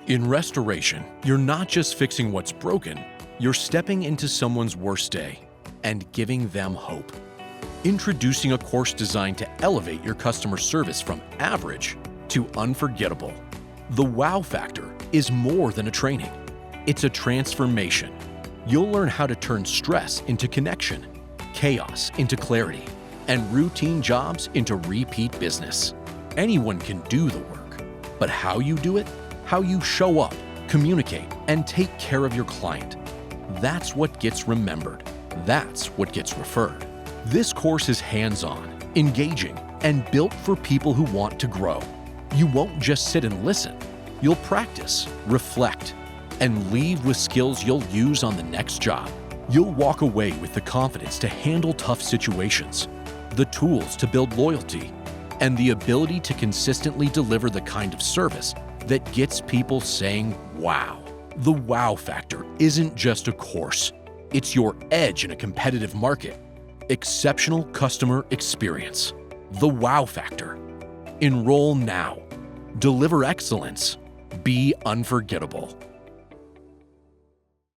In restoration, you're not just fixing what's broken, you're stepping into someone's worst day and giving them hope. Introducing a course designed to elevate your customer service from average to unforgettable. The wow factor is more than a training. It's a transformation. You'll learn how to turn stress into connection, chaos into clarity, and routine jobs into repeat business. Anyone can do the work, but how you do it, how you show up, communicate, and take care of your client, that's what gets remembered. That's what gets referred. This course is hands-on, engaging, and built for people who want to grow. You won't just sit and listen. You'll practice, reflect, and leave with skills you'll use on the next job. You'll walk away with the confidence to handle tough situations, the tools to build loyalty, and the ability to consistently deliver the kind of service that gets people saying, wow. The wow factor isn't just a course. It's your edge in a competitive market. Exceptional customer experience. The wow factor. Enroll now. Deliver excellence. Be unforgettable.